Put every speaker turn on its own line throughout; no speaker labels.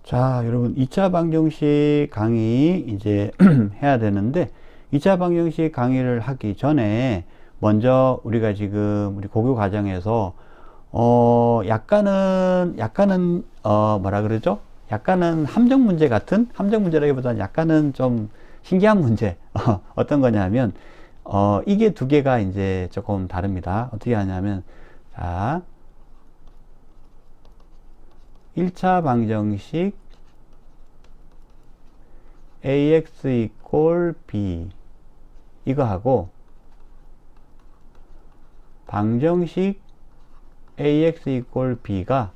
자, 여러분 2차 방정식 강의 이제 해야 되는데 2차 방정식 강의를 하기 전에 먼저 우리가 지금 우리 고교 과정에서 약간은 뭐라 그러죠? 약간은 함정 문제 같은 함정 문제라기보다는 약간은 좀 신기한 문제 어떤 거냐면 이게 두 개가 이제 조금 다릅니다. 어떻게 하냐면 자 1차 방정식 ax equal b 이거하고 방정식 ax equal b가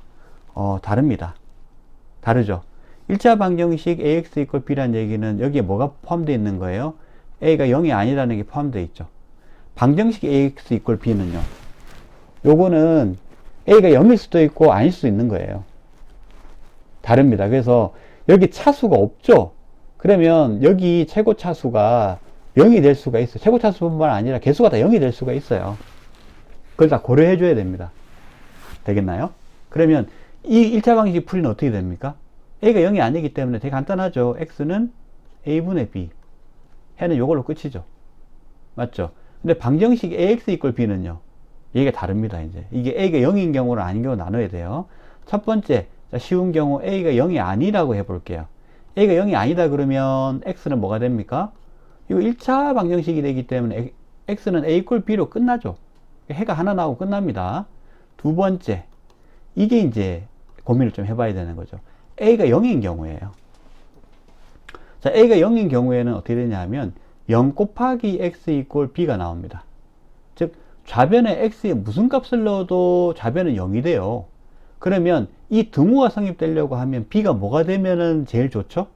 다릅니다. 다르죠. 1차 방정식 ax equal b라는 얘기는 여기에 뭐가 포함되어 있는 거예요? a가 0이 아니라는 게 포함되어 있죠. 방정식 ax equal b는요, 요거는 a가 0일 수도 있고 아닐 수도 있는 거예요. 다릅니다. 그래서 여기 차수가 없죠. 그러면 여기 최고 차수가 0이 될 수가 있어요. 최고 차수뿐만 아니라 개수가 다 0이 될 수가 있어요. 그걸 다 고려해 줘야 됩니다. 되겠나요? 그러면 이 1차 방정식 풀이는 어떻게 됩니까? a가 0이 아니기 때문에 되게 간단하죠. x는 a분의 b 해는 요걸로 끝이죠. 맞죠? 근데 방정식 ax equal b는요, 얘가 다릅니다. 이제 이게 a가 0인 경우랑 아닌 경우 나눠야 돼요. 첫 번째, 자, 쉬운 경우 a가 0이 아니라고 해볼게요. a가 0이 아니다 그러면 x는 뭐가 됩니까? 이거 1차 방정식이 되기 때문에 x는 a equal b로 끝나죠. 해가 하나 나오고 끝납니다. 두 번째, 이게 이제 고민을 좀 해봐야 되는 거죠. a가 0인 경우에요. 자, a가 0인 경우에는 어떻게 되냐면 0 곱하기 x equal b가 나옵니다. 즉 좌변에 x에 무슨 값을 넣어도 좌변은 0이 돼요. 그러면 이 등호가 성립되려고 하면 b가 뭐가 되면은 제일 좋죠?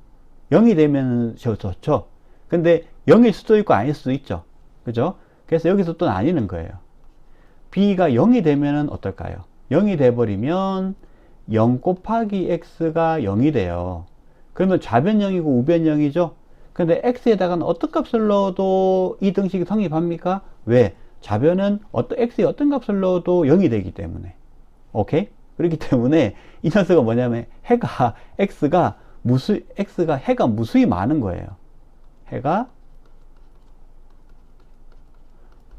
0이 되면 좋죠. 근데 0일 수도 있고 아닐 수도 있죠. 그죠? 그래서 여기서 또 나뉘는 거예요. b가 0이 되면은 어떨까요? 0이 돼버리면 0 곱하기 x가 0이 돼요. 그러면 좌변 0이고 우변 0이죠? 근데 x에다가는 어떤 값을 넣어도 이 등식이 성립합니까? 왜? 좌변은 x에 어떤 값을 넣어도 0이 되기 때문에. 오케이? 그렇기 때문에 이 녀석은 뭐냐면 해가 해가 무수히 많은 거예요. 해가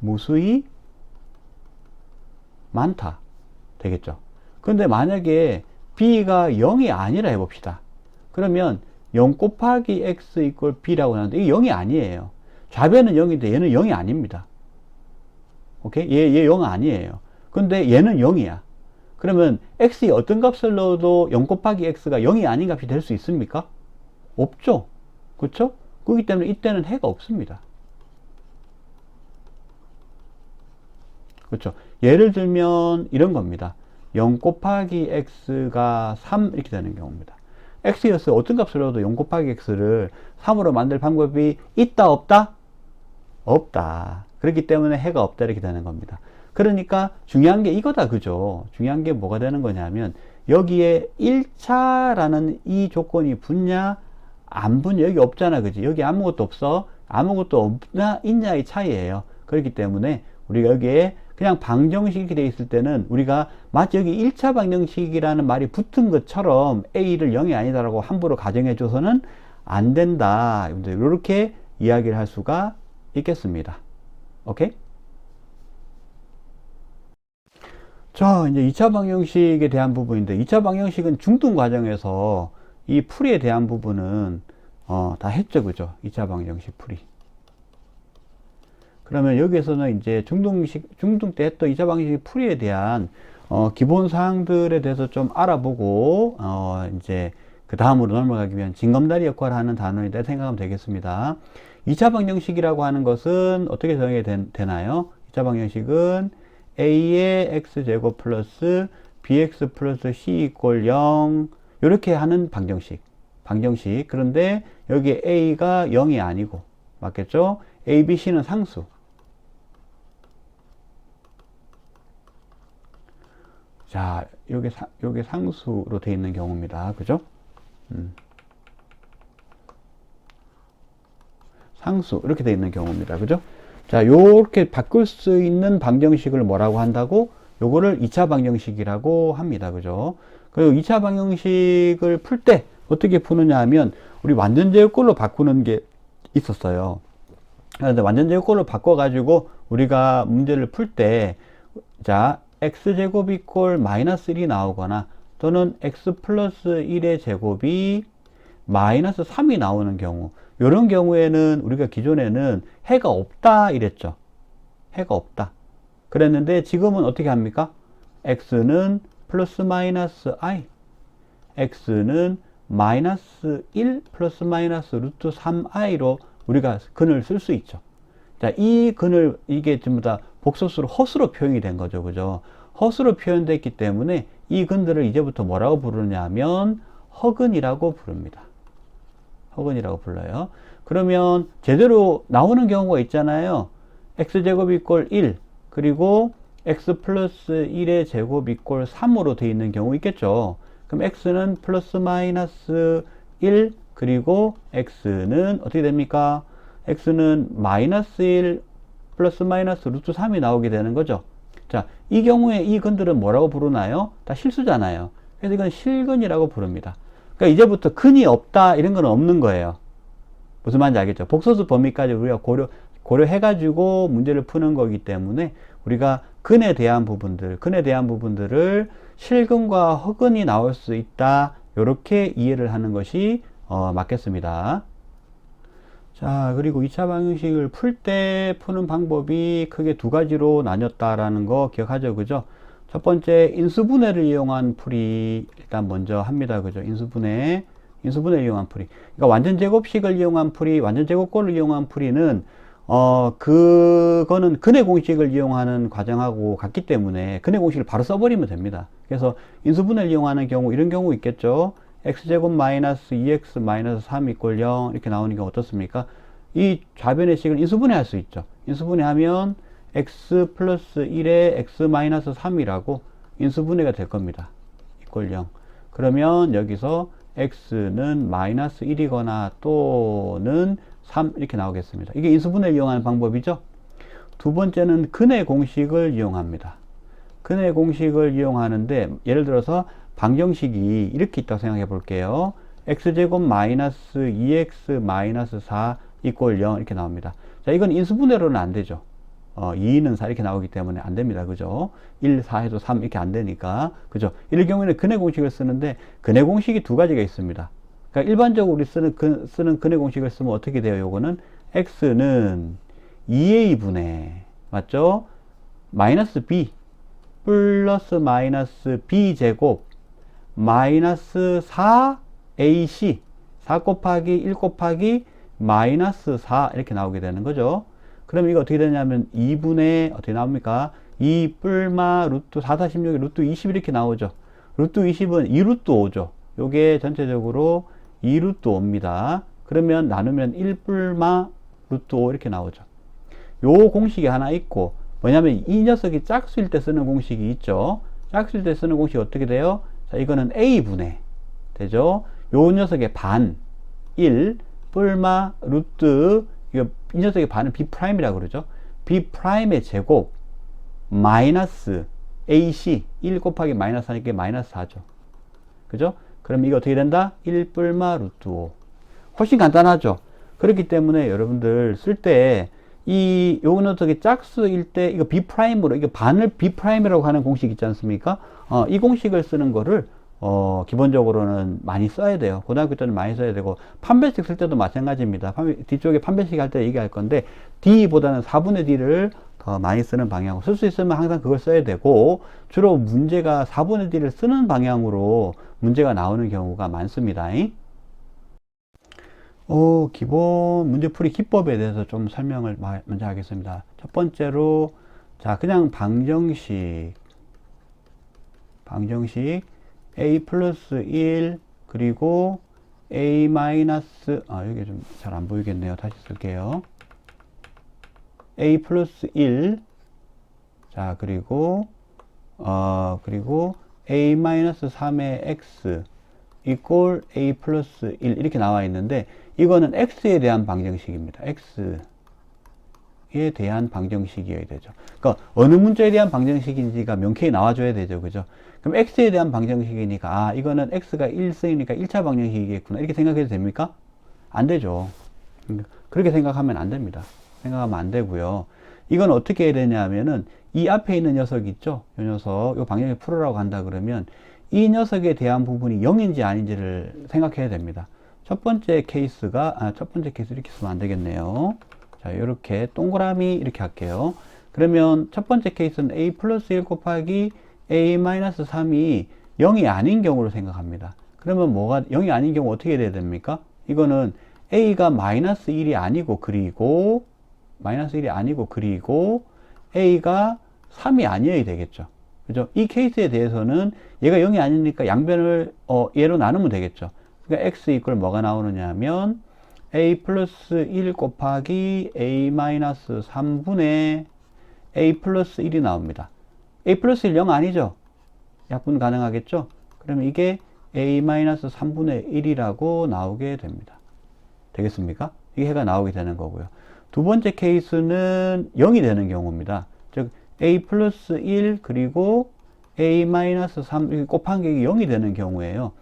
무수히 많다 되겠죠. 근데 만약에 b가 0이 아니라 해봅시다. 그러면 0 곱하기 x equal b라고 하는데 이게 0이 아니에요. 좌변은 0인데 얘는 0이 아닙니다. 오케이? 얘 0 아니에요. 근데 얘는 0이야. 그러면 x에 어떤 값을 넣어도 0 곱하기 x가 0이 아닌 값이 될 수 있습니까? 없죠. 그렇죠? 그렇기 때문에 이때는 해가 없습니다. 그렇죠. 예를 들면 이런 겁니다. 0 곱하기 x가 3 이렇게 되는 경우입니다. x였어요. 어떤 값을 넣어도 0 곱하기 x를 3으로 만들 방법이 있다 없다? 없다. 그렇기 때문에 해가 없다 이렇게 되는 겁니다. 그러니까 중요한 게 이거다, 그죠? 중요한 게 뭐가 되는 거냐면 여기에 1차라는 이 조건이 붙냐 안 붙냐, 여기 없잖아, 그지? 여기 아무것도 없어. 아무것도 없냐 있냐의 차이예요. 그렇기 때문에 우리가 여기에 그냥 방정식이 되어 있을 때는 우리가 마치 여기 1차 방정식이라는 말이 붙은 것처럼 a를 0이 아니다라고 함부로 가정해 줘서는 안 된다. 이렇게 이야기를 할 수가 있겠습니다. 오케이? 자, 이제 2차 방정식에 대한 부분인데, 2차 방정식은 중등 과정에서 이 풀이에 대한 부분은 다 했죠, 그죠? 2차 방정식 풀이. 그러면 여기에서는 이제 중등 때 했던 2차 방정식 풀이에 대한 기본 사항들에 대해서 좀 알아보고 이제 그 다음으로 넘어가기 위한 징검다리 역할을 하는 단원이다 생각하면 되겠습니다. 2차 방정식이라고 하는 것은 어떻게 정의가 되나요? 2차 방정식은 a의 x제곱 플러스 bx 플러스 c 이퀄 0 이렇게 하는 방정식. 그런데 여기 a가 0이 아니고 맞겠죠? a, b, c는 상수. 자, 요게 상수로 되어 있는 경우입니다. 그죠? 상수 이렇게 되어 있는 경우입니다. 그죠? 자, 요렇게 바꿀 수 있는 방정식을 뭐라고 한다고? 요거를 2차 방정식이라고 합니다. 그죠? 그리고 2차 방정식을 풀 때 어떻게 푸느냐 하면 우리 완전 제곱꼴로 바꾸는 게 있었어요. 그런데 완전 제곱꼴로 바꿔가지고 우리가 문제를 풀 때, 자, x제곱 이꼴 마이너스 1이 나오거나 또는 x 플러스 1의 제곱이 마이너스 3이 나오는 경우, 이런 경우에는 우리가 기존에는 해가 없다 이랬죠. 해가 없다 그랬는데 지금은 어떻게 합니까? x는 플러스 마이너스 i, x는 마이너스 1 플러스 마이너스 루트 3i로 우리가 근을 쓸 수 있죠. 자, 이 근을, 이게 전부 다 복소수로 허수로 표현이 된 거죠. 그죠? 허수로 표현됐기 때문에 이 근들을 이제부터 뭐라고 부르냐 하면 허근이라고 부릅니다. 허근이라고 불러요. 그러면 제대로 나오는 경우가 있잖아요. x제곱 이꼴 1, 그리고 x 플러스 1의 제곱 이꼴 3으로 되어 있는 경우 있겠죠. 그럼 x는 플러스 마이너스 1, 그리고 x는 어떻게 됩니까? x는 마이너스 1 플러스 마이너스 루트 3이 나오게 되는 거죠. 자, 이 경우에 이 근들은 뭐라고 부르나요? 다 실수잖아요. 그래서 이건 실근이라고 부릅니다. 그러니까 이제부터 근이 없다 이런 건 없는 거예요. 무슨 말인지 알겠죠? 복소수 범위까지 우리가 고려해가지고 문제를 푸는 거기 때문에 우리가 근에 대한 부분들을 실근과 허근이 나올 수 있다, 이렇게 이해를 하는 것이 맞겠습니다. 자, 그리고 2차 방정식을 풀 때 푸는 방법이 크게 두 가지로 나뉘었다라는 거 기억하죠? 그죠? 첫 번째, 인수분해를 이용한 풀이 일단 먼저 합니다. 그죠? 인수분해를 이용한 풀이. 그러니까 완전 제곱식을 이용한 풀이, 완전 제곱꼴을 이용한 풀이는 그거는 근의 공식을 이용하는 과정하고 같기 때문에 근의 공식을 바로 써버리면 됩니다. 그래서 인수분해를 이용하는 경우, 이런 경우 있겠죠. x제곱 마이너스 2x 마이너스 3 이꼴 0 이렇게 나오는 경우 어떻습니까? 이 좌변의 식을 인수분해할 수 있죠. 인수분해하면 x 플러스 1에 x 마이너스 3이라고 인수분해가 될 겁니다. 이꼴 0. 그러면 여기서 x는 마이너스 1이거나 또는 3 이렇게 나오겠습니다. 이게 인수분해를 이용하는 방법이죠. 두 번째는 근의 공식을 이용합니다. 근의 공식을 이용하는데 예를 들어서 방정식이 이렇게 있다고 생각해 볼게요. x제곱 마이너스 2x 마이너스 4 이꼴 0 이렇게 나옵니다. 자, 이건 인수분해로는 안 되죠. 2는 4 이렇게 나오기 때문에 안 됩니다. 그죠? 1, 4 해도 3 이렇게 안 되니까. 그죠? 이럴 경우에는 근의 공식을 쓰는데 근의 공식이 두 가지가 있습니다. 그러니까 일반적으로 우리 쓰는 근의 공식을 쓰면 어떻게 돼요? 요거는 x는 2a분의 맞죠? 마이너스 b 플러스 마이너스 b제곱 마이너스 4ac 4 곱하기 1 곱하기 마이너스 4 이렇게 나오게 되는 거죠. 그럼 이거 어떻게 되냐면 2분의 어떻게 나옵니까? 2 뿔마 루트 4-6이 루트 20 이렇게 나오죠. 루트 20은 2루트 5죠. 요게 전체적으로 2루트 5입니다. 그러면 나누면 1 뿔마 루트 5 이렇게 나오죠. 요 공식이 하나 있고, 뭐냐면 이 녀석이 짝수일 때 쓰는 공식이 있죠. 짝수일 때 쓰는 공식이 어떻게 돼요? 자, 이거는 a분의 되죠. 요 녀석의 반 1 뿔마 루트, 이 녀석의 반은 b'이라고 그러죠. b'의 제곱 마이너스 ac 1 곱하기 마이너스 하니까 마이너스 4죠. 그죠? 그럼 이거 어떻게 된다? 1 뿔마 루트 5. 훨씬 간단하죠. 그렇기 때문에 여러분들 쓸 때 요 녀석이 짝수일 때 이거 b'으로, 이거 반을 b'이라고 하는 공식 있지 않습니까? 이 공식을 쓰는 거를 기본적으로는 많이 써야 돼요. 고등학교 때는 많이 써야 되고, 판별식 쓸 때도 마찬가지입니다. 뒤쪽에 판별식 할 때 얘기할 건데, D보다는 4분의 D를 더 많이 쓰는 방향으로 쓸 수 있으면 항상 그걸 써야 되고, 주로 문제가 4분의 D를 쓰는 방향으로 문제가 나오는 경우가 많습니다. 기본 문제풀이 기법에 대해서 좀 설명을 먼저 하겠습니다. 첫 번째로, 자, 그냥 방정식 a 플러스 1 그리고 a 마이너스 여기 좀 잘 안 보이겠네요. 다시 쓸게요. a 플러스 1 자, 그리고 a 마이너스 3의 x 이꼴 a 플러스 1 이렇게 나와 있는데, 이거는 x에 대한 방정식입니다. x에 방정식에 대한 방정식이어야 되죠. 그러니까 어느 문자에 대한 방정식인지가 명쾌히 나와줘야 되죠. 그죠? 그럼 x에 대한 방정식이니까 이거는 x가 1승이니까 1차 방정식이겠구나 이렇게 생각해도 됩니까? 안 되죠. 그렇게 생각하면 안 됩니다. 생각하면 안 되고요. 이건 어떻게 해야 되냐 하면은 이 앞에 있는 녀석 있죠? 이 녀석, 이 방정식 풀으라고 한다 그러면 이 녀석에 대한 부분이 0인지 아닌지를 생각해야 됩니다. 첫 번째 케이스 이렇게 쓰면 안 되겠네요. 자, 이렇게 동그라미 이렇게 할게요. 그러면 첫 번째 케이스는 a 플러스 1 곱하기 a 마이너스 3이 0이 아닌 경우로 생각합니다. 그러면 0이 아닌 경우 어떻게 돼야 됩니까? 이거는 a가 마이너스 1이 아니고 그리고 a가 3이 아니어야 되겠죠. 그죠? 이 케이스에 대해서는 얘가 0이 아니니까 양변을 얘로 나누면 되겠죠. 그러니까 x 이퀄 뭐가 나오느냐 하면 a 플러스 1 곱하기 a 마이너스 3분의 a 플러스 1이 나옵니다. a 플러스 1 0 아니죠? 약분 가능하겠죠? 그러면 이게 a 마이너스 3분의 1이라고 나오게 됩니다. 되겠습니까? 이게 해가 나오게 되는 거고요. 두 번째 케이스는 0이 되는 경우입니다. 즉 a 플러스 1 그리고 a 마이너스 3 곱한 게 0이 되는 경우에요.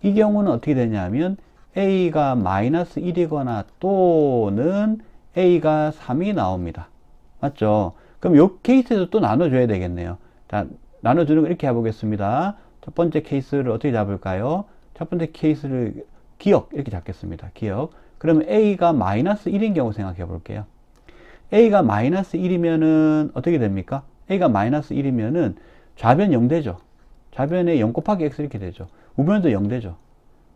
이 경우는 어떻게 되냐면 a가 마이너스 1이거나 또는 a가 3이 나옵니다. 맞죠? 그럼 이 케이스에서 또 나눠줘야 되겠네요. 자, 나눠주는 거 이렇게 해보겠습니다. 첫 번째 케이스를 어떻게 잡을까요? 첫 번째 케이스를 기억 이렇게 잡겠습니다. 기억. 그러면 a가 마이너스 1인 경우 생각해 볼게요. a가 마이너스 1이면은 어떻게 됩니까? a가 마이너스 1이면은 좌변 0 되죠. 좌변에 0 곱하기 x 이렇게 되죠. 우변도 0 되죠.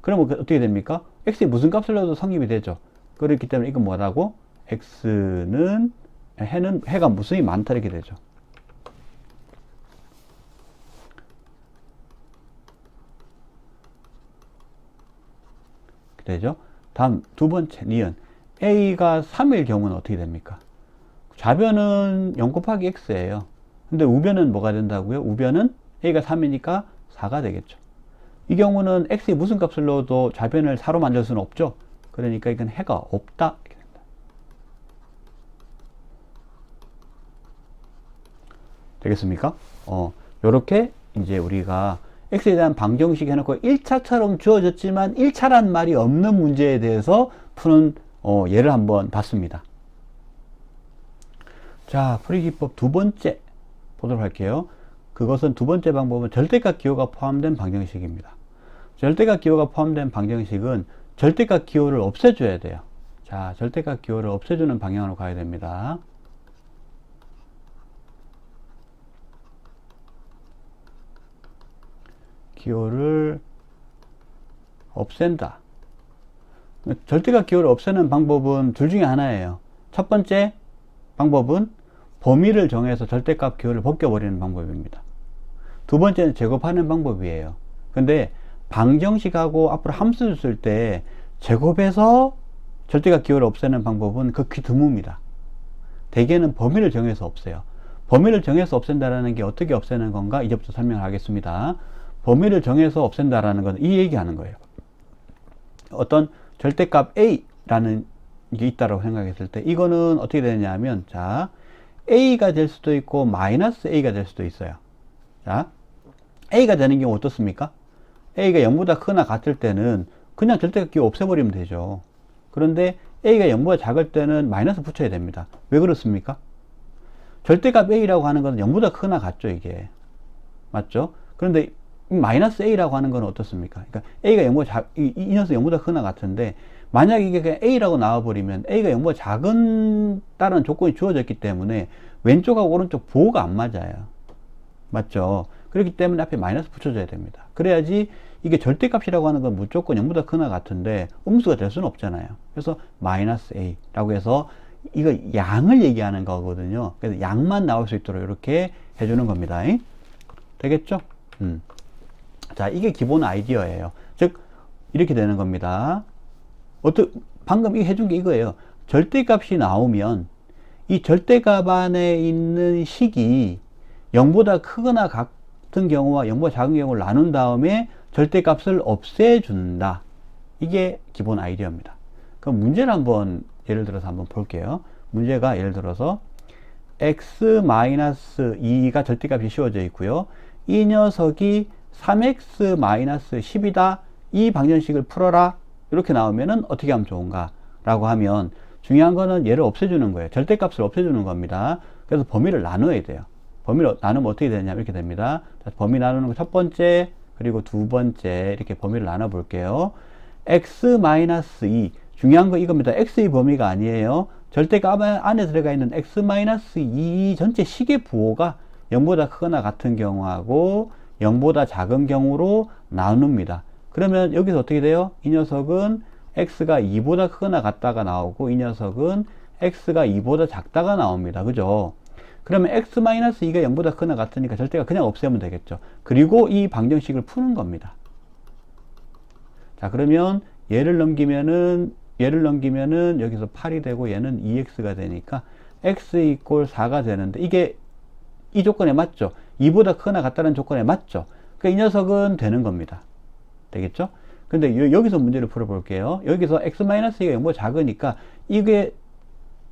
그러면 어떻게 됩니까? x에 무슨 값을 넣어도 성립이 되죠. 그렇기 때문에 이건 뭐라고? 해가 무수히 많다 이렇게 되죠. 되죠? 다음 두 번째 니은 a가 3일 경우는 어떻게 됩니까? 좌변은 0 곱하기 x예요. 근데 우변은 뭐가 된다고요? 우변은 a가 3이니까 4가 되겠죠. 이 경우는 x에 무슨 값을 넣어도 좌변을 4로 만들 수는 없죠. 그러니까 이건 해가 없다 이렇게 된다. 되겠습니까? 요렇게 이제 우리가 x에 대한 방정식 해놓고 1차처럼 주어졌지만 1차란 말이 없는 문제에 대해서 푸는 예를 한번 봤습니다. 자, 풀이기법 두 번째 보도록 할게요. 그것은 두 번째 방법은 절대값 기호가 포함된 방정식입니다. 절대값 기호가 포함된 방정식은 절대값 기호를 없애줘야 돼요. 자, 절대값 기호를 없애주는 방향으로 가야 됩니다. 기호를 없앤다. 절대값 기호를 없애는 방법은 둘 중에 하나예요. 첫 번째 방법은 범위를 정해서 절대값 기호를 벗겨버리는 방법입니다. 두 번째는 제곱하는 방법이에요. 근데 방정식하고 앞으로 함수를 쓸 때 제곱해서 절대값 기호를 없애는 방법은 극히 드뭅니다. 대개는 범위를 정해서 없애요. 범위를 정해서 없앤다라는 게 어떻게 없애는 건가? 이제부터 설명을 하겠습니다. 범위를 정해서 없앤다라는 건 이 얘기하는 거예요. 어떤 절대값 a라는 게 있다고 생각했을 때 이거는 어떻게 되냐면 자 a가 될 수도 있고 마이너스 a가 될 수도 있어요. 자 a가 되는 경우 어떻습니까? a가 0보다 크거나 같을 때는 그냥 절대값 기호 없애버리면 되죠. 그런데 a가 0보다 작을 때는 마이너스 붙여야 됩니다. 왜 그렇습니까? 절대값 a라고 하는 것은 0보다 크거나 같죠 이게. 맞죠? 그런데 마이너스 a라고 하는 건 어떻습니까? 그러니까 a가 0보다 이 녀석 0보다 크거나 같은데 만약 이게 그냥 a라고 나와버리면 a가 0보다 작은 다른 조건이 주어졌기 때문에 왼쪽하고 오른쪽 부호가 안 맞아요. 맞죠? 그렇기 때문에 앞에 마이너스 붙여줘야 됩니다. 그래야지 이게 절대값이라고 하는 건 무조건 0보다 크거나 같은데 음수가 될 수는 없잖아요. 그래서 마이너스 a라고 해서 이거 양을 얘기하는 거거든요. 그래서 양만 나올 수 있도록 이렇게 해주는 겁니다. 되겠죠? 자, 이게 기본 아이디어예요. 즉, 이렇게 되는 겁니다. 방금 해준 게 이거예요. 절대값이 나오면 이 절대값 안에 있는 식이 0보다 크거나 같은 경우와 0보다 작은 경우를 나눈 다음에 절대값을 없애준다. 이게 기본 아이디어입니다. 그럼 문제를 한번 예를 들어서 한번 볼게요. 문제가 예를 들어서 x-2가 절대값이 씌워져 있고요. 이 녀석이 3x-10이다. 이 방정식을 풀어라. 이렇게 나오면은 어떻게 하면 좋은가? 라고 하면 중요한 거는 얘를 없애주는 거예요. 절대값을 없애주는 겁니다. 그래서 범위를 나눠야 돼요. 범위를 나누면 어떻게 되냐면 이렇게 됩니다. 자, 범위 나누는 거 첫 번째, 그리고 두 번째 이렇게 범위를 나눠 볼게요. x-2 중요한 거 이겁니다. x의 범위가 아니에요. 절대값 안에 들어가 있는 x-2 전체 식의 부호가 0보다 크거나 같은 경우하고 0보다 작은 경우로 나눕니다. 그러면 여기서 어떻게 돼요? 이 녀석은 x가 2보다 크거나 같다가 나오고 이 녀석은 x가 2보다 작다가 나옵니다. 그죠? 그러면 x-2가 0보다 크거나 같으니까 절대가 그냥 없애면 되겠죠. 그리고 이 방정식을 푸는 겁니다. 자, 그러면 얘를 넘기면은 여기서 8이 되고 얘는 2x가 되니까 x 이퀄 4가 되는데 이게 이 조건에 맞죠? 2보다 크거나 같다는 조건에 맞죠? 그러니까 이 녀석은 되는 겁니다. 되겠죠? 근데 여기서 문제를 풀어볼게요. 여기서 x-2가 0보다 작으니까 이게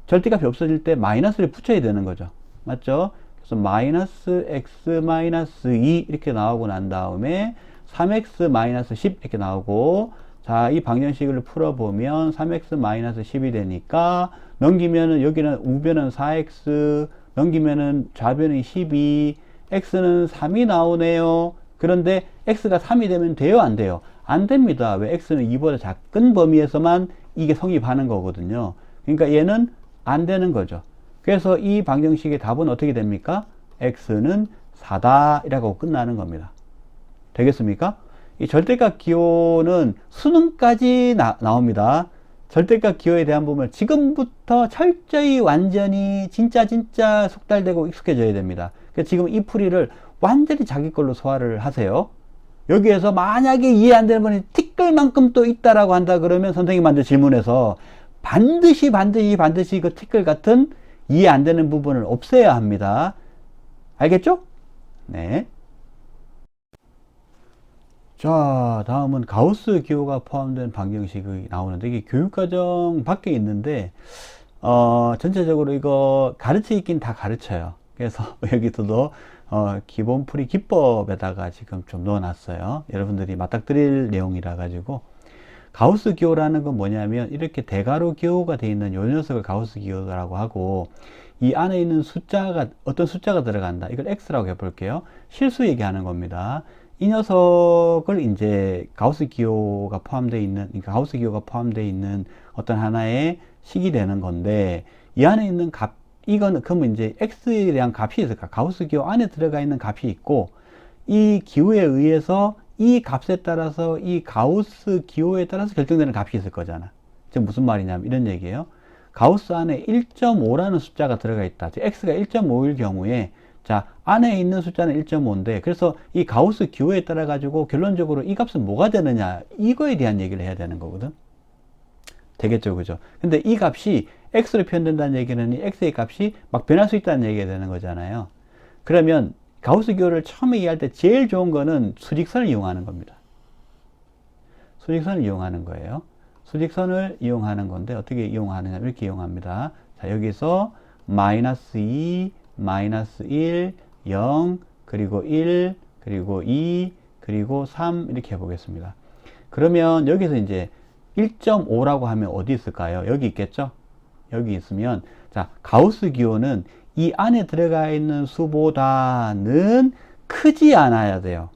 절대값이 없어질 때 마이너스를 붙여야 되는 거죠. 맞죠? 그래서 마이너스 x-2 이렇게 나오고 난 다음에 3x-10 이렇게 나오고, 자, 이 방정식을 풀어보면 3x-10이 되니까 넘기면은 여기는 우변은 4x, 넘기면은 좌변은 12, x는 3이 나오네요. 그런데 x가 3이 되면 돼요, 안 돼요? 안 됩니다. 왜? x는 2보다 작은 범위에서만 이게 성립하는 거거든요. 그러니까 얘는 안 되는 거죠. 그래서 이 방정식의 답은 어떻게 됩니까? x는 4다 이라고 끝나는 겁니다. 되겠습니까? 이 절대값 기호는 수능까지 나옵니다. 절대값 기호에 대한 부분을 지금부터 철저히 완전히 진짜 숙달되고 익숙해져야 됩니다. 그래서 지금 이 풀이를 완전히 자기 걸로 소화를 하세요. 여기에서 만약에 이해 안 되는 분이 티끌만큼 또 있다라고 한다 그러면 선생님한테 질문해서 반드시 그 티끌 같은 이해 안 되는 부분을 없애야 합니다. 알겠죠? 네. 자, 다음은 가우스 기호가 포함된 방정식이 나오는데 이게 교육과정 밖에 있는데 전체적으로 이거 가르치긴 다 가르쳐요. 그래서 여기서도 기본풀이 기법에다가 지금 좀 넣어놨어요. 여러분들이 맞닥뜨릴 내용이라 가지고. 가우스 기호라는 건 뭐냐면 이렇게 대괄호 기호가 되어 있는 요 녀석을 가우스 기호라고 하고, 이 안에 있는 숫자가 어떤 숫자가 들어간다, 이걸 x라고 해볼게요. 실수 얘기하는 겁니다. 이 녀석을 이제 가우스 기호가 포함되어 있는, 그러니까 가우스 기호가 포함되어 있는 어떤 하나의 식이 되는 건데, 이 안에 있는 값, 이건 그러면 이제 x에 대한 값이 있을까? 가우스 기호 안에 들어가 있는 값이 있고, 이 기호에 의해서 이 값에 따라서 이 가우스 기호에 따라서 결정되는 값이 있을 거잖아. 지금 무슨 말이냐면 이런 얘기예요. 가우스 안에 1.5라는 숫자가 들어가 있다. 즉 x가 1.5일 경우에, 자, 안에 있는 숫자는 1.5인데, 그래서 이 가우스 기호에 따라 가지고 결론적으로 이 값은 뭐가 되느냐, 이거에 대한 얘기를 해야 되는 거거든. 되겠죠, 그죠? 근데 이 값이 x로 표현된다는 얘기는 이 x의 값이 막 변할 수 있다는 얘기가 되는 거잖아요. 그러면 가우스 기호를 처음에 이해할 때 제일 좋은 거는 수직선을 이용하는 겁니다. 수직선을 이용하는 거예요. 수직선을 이용하는 건데 어떻게 이용하느냐, 이렇게 이용합니다. 자, 여기서 마이너스 2, 마이너스 1, 0, 그리고 1, 그리고 2, 그리고 3 이렇게 해보겠습니다. 그러면 여기서 이제 1.5라고 하면 어디 있을까요? 여기 있겠죠? 여기 있으면, 자, 가우스 기호는 이 안에 들어가 있는 수보다는 크지 않아야 돼요.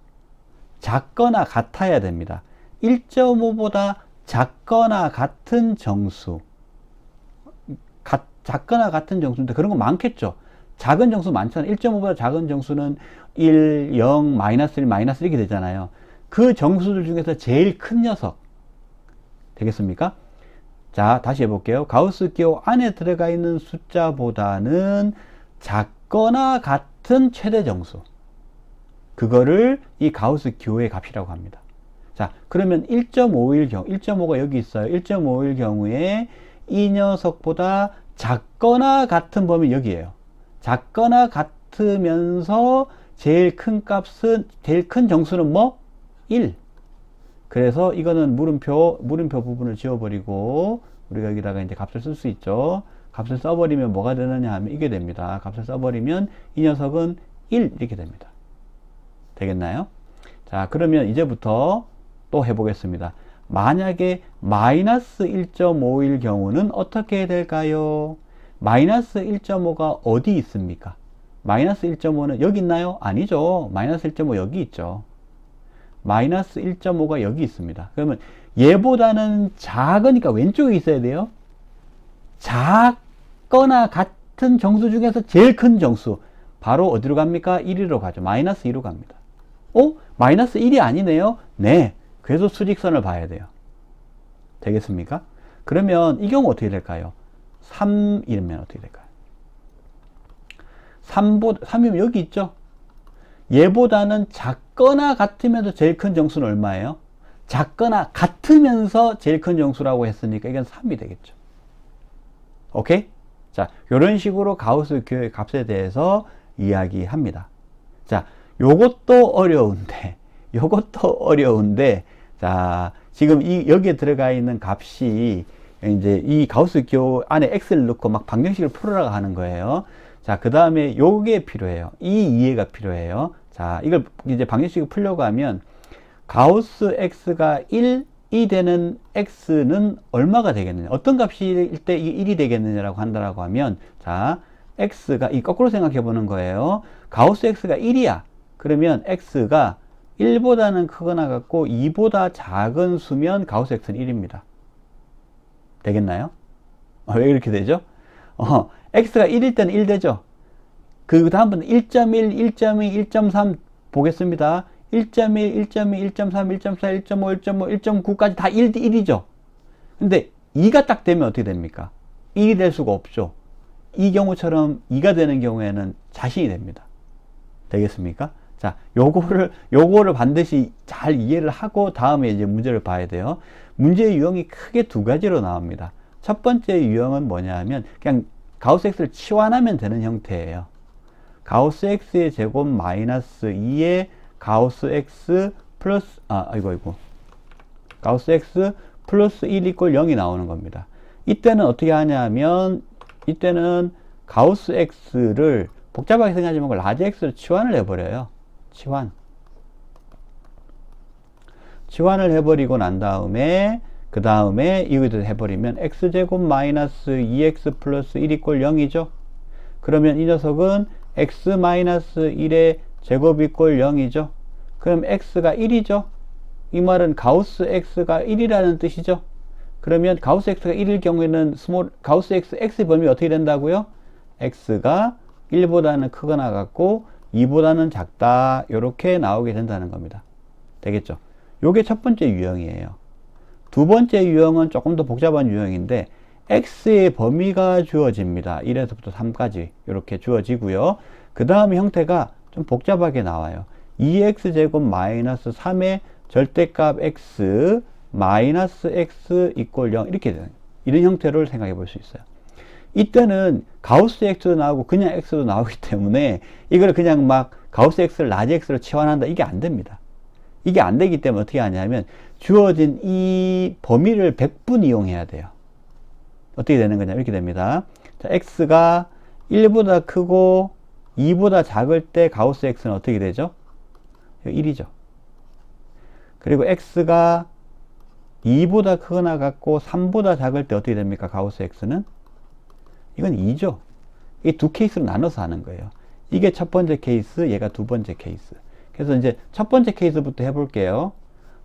작거나 같아야 됩니다. 1.5보다 작거나 같은 정수. 작거나 같은 정수인데 그런 거 많겠죠. 작은 정수 많잖아요. 1.5보다 작은 정수는 1, 0, 마이너스 1, 마이너스 이렇게 되잖아요. 그 정수들 중에서 제일 큰 녀석. 되겠습니까? 자, 다시 해볼게요. 가우스 기호 안에 들어가 있는 숫자보다는 작거나 같은 최대 정수. 그거를 이 가우스 기호의 값이라고 합니다. 자, 그러면 1.5일 경우, 1.5가 여기 있어요. 1.5일 경우에 이 녀석보다 작거나 같은 범위 여기에요. 작거나 같으면서 제일 큰 값은, 제일 큰 정수는 뭐? 1. 그래서 이거는 물음표 부분을 지워버리고 우리가 여기다가 이제 값을 쓸 수 있죠. 값을 써버리면 뭐가 되느냐 하면 이게 됩니다. 값을 써버리면 이 녀석은 1 이렇게 됩니다. 되겠나요? 자, 그러면 이제부터 또 해보겠습니다. 만약에 마이너스 1.5일 경우는 어떻게 될까요? 마이너스 1.5가 어디 있습니까? 마이너스 1.5는 여기 있나요? 아니죠. 마이너스 1.5 여기 있죠. 마이너스 1.5가 여기 있습니다. 그러면 얘보다는 작으니까 왼쪽에 있어야 돼요. 작거나 같은 정수 중에서 제일 큰 정수. 바로 어디로 갑니까? 1위로 가죠. 마이너스 2로 갑니다. 마이너스 1이 아니네요? 네. 그래서 수직선을 봐야 돼요. 되겠습니까? 그러면 이 경우 어떻게 될까요? 3이면 어떻게 될까요? 3이면 여기 있죠? 얘보다는 작거나 같으면서 제일 큰 정수는 얼마예요? 작거나 같으면서 제일 큰 정수라고 했으니까 이건 3이 되겠죠. 오케이? 자, 이런 식으로 가우스 기호의 값에 대해서 이야기합니다. 자, 요것도 어려운데, 자, 지금 여기에 들어가 있는 값이 이제 이 가우스 기호 안에 x를 넣고 막 방정식을 풀으라고 하는 거예요. 자, 그 다음에 요게 필요해요. 이 이해가 필요해요. 자, 이걸 이제 방정식을 풀려고 하면 가우스 x가 1이 되는 x는 얼마가 되겠느냐? 어떤 값일 때 이게 1이 되겠느냐라고 한다라고 하면, 자, x가 이 거꾸로 생각해 보는 거예요. 가우스 x가 1이야. 그러면 x가 1보다는 크거나 같고 2보다 작은 수면 가우스 x는 1입니다. 되겠나요? 왜 이렇게 되죠? x가 1일 때는 1 되죠? 그 다음부터는 1.1, 1.2, 1.3 보겠습니다. 1.1, 1.2, 1.3, 1.4, 1.5, 1.5, 1.9까지 다 1이죠? 근데 2가 딱 되면 어떻게 됩니까? 1이 될 수가 없죠. 이 경우처럼 2가 되는 경우에는 자신이 됩니다. 되겠습니까? 자, 요거를 반드시 잘 이해를 하고 다음에 이제 문제를 봐야 돼요. 문제의 유형이 크게 두 가지로 나옵니다. 첫 번째 유형은 뭐냐 하면 그냥 가우스 x를 치환하면 되는 형태예요. 가우스 x의 제곱 마이너스 2의 가우스 x 플러스, 가우스 x 플러스 1 이꼴 0이 나오는 겁니다. 이때는 어떻게 하냐 하면, 이때는 가우스 x를 복잡하게 생각하지 말고 라지 x로 치환을 해버려요. 치환을 해버리고 난 다음에, 그 다음에 이것을 해버리면 x제곱 마이너스 2x 플러스 1 이꼴 0이죠. 그러면 이 녀석은 x 마이너스 1의 제곱 이꼴 0이죠. 그럼 x가 1이죠. 이 말은 가우스 x가 1이라는 뜻이죠. 그러면 가우스 x가 1일 경우에는 가우스 x의 범위 어떻게 된다고요? x가 1보다는 크거나 같고 2보다는 작다, 이렇게 나오게 된다는 겁니다. 되겠죠? 요게 첫 번째 유형이에요. 두 번째 유형은 조금 더 복잡한 유형인데 x의 범위가 주어집니다. 1에서부터 3까지 이렇게 주어지고요. 그 다음 형태가 좀 복잡하게 나와요. 2x제곱 마이너스 3의 절대값 x 마이너스 x 이꼴 0 이렇게 되는, 이런 형태를 생각해 볼 수 있어요. 이때는 가우스 x도 나오고 그냥 x도 나오기 때문에 이걸 그냥 막 가우스 x를 라지 x로 치환한다, 이게 안 됩니다. 이게 안 되기 때문에 어떻게 하냐면 주어진 이 범위를 100분 이용해야 돼요. 어떻게 되는 거냐, 이렇게 됩니다. 자, x가 1보다 크고 2보다 작을 때 가우스 x는 어떻게 되죠? 1이죠. 그리고 x가 2보다 크거나 같고 3보다 작을 때 어떻게 됩니까? 가우스 x는? 이건 2죠. 이 두 케이스로 나눠서 하는 거예요. 이게 첫 번째 케이스, 얘가 두 번째 케이스. 그래서 이제 첫 번째 케이스부터 해볼게요.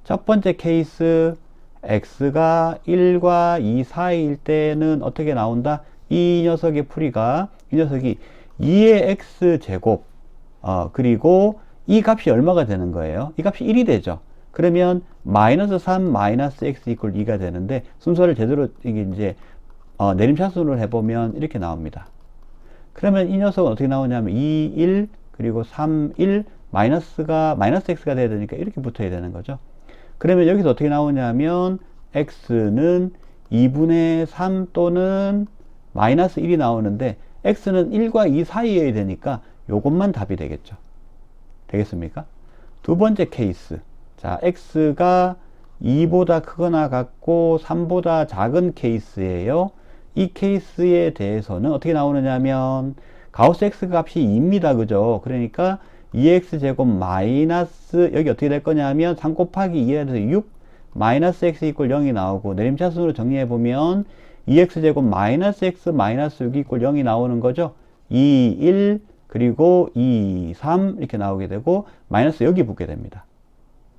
첫 번째 케이스, x가 1과 2 사이일 때는 어떻게 나온다? 이 녀석의 풀이가, 이 녀석이 2의 x제곱, 그리고 이 값이 얼마가 되는 거예요? 이 값이 1이 되죠. 그러면 마이너스 3 마이너스 x 이퀄 2가 되는데, 순서를 제대로 이게 이제 내림차순으로 해보면 이렇게 나옵니다. 그러면 이 녀석은 어떻게 나오냐면 2, 1, 그리고 3, 1, 마이너스 x가 돼야 되니까 이렇게 붙어야 되는 거죠. 그러면 여기서 어떻게 나오냐면 x는 2분의 3 또는 마이너스 1이 나오는데, x는 1과 2 사이여야 되니까 요것만 답이 되겠죠. 되겠습니까? 두 번째 케이스. 자, x가 2보다 크거나 같고 3보다 작은 케이스예요. 이 케이스에 대해서는 어떻게 나오느냐면 가우스 x 값이 2입니다. 그죠? 그러니까 2x제곱 마이너스 여기 어떻게 될 거냐면 3 곱하기 2에 대해서 6 마이너스 x 이꼴 0이 나오고 내림차순으로 정리해 보면 2x제곱 마이너스 x 마이너스 6 이꼴 0이 나오는 거죠. 2, 1 그리고 2, 3 이렇게 나오게 되고 마이너스 여기 붙게 됩니다.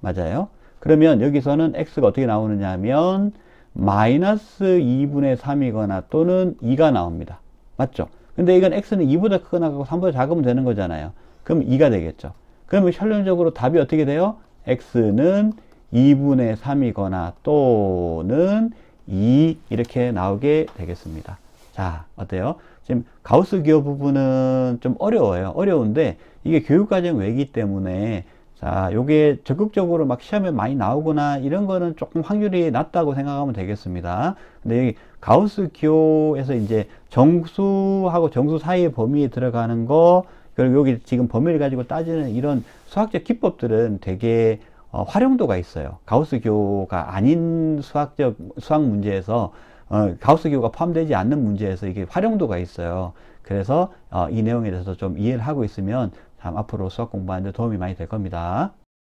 맞아요? 그러면 여기서는 x가 어떻게 나오느냐 하면 마이너스 2분의 3이거나 또는 2가 나옵니다. 맞죠? 근데 이건 x는 2보다 크거나 3보다 작으면 되는 거잖아요. 그럼 2가 되겠죠. 그러면 결론적으로 답이 어떻게 돼요? x는 2분의 3이거나 또는 2 이렇게 나오게 되겠습니다. 자, 어때요? 지금 가우스 기호 부분은 좀 어려워요. 어려운데 이게 교육과정 외기 때문에 자, 요게 적극적으로 막 시험에 많이 나오거나 이런 거는 조금 확률이 낮다고 생각하면 되겠습니다. 근데 여기 가우스 기호에서 이제 정수하고 정수 사이의 범위에 들어가는 거, 그리고 여기 지금 범위를 가지고 따지는 이런 수학적 기법들은 되게 활용도가 있어요. 가우스 기호가 아닌 수학 문제에서 가우스 기호가 포함되지 않는 문제에서 이게 활용도가 있어요. 그래서 이 내용에 대해서 좀 이해를 하고 있으면 참 앞으로 수학 공부하는 데 도움이 많이 될 겁니다.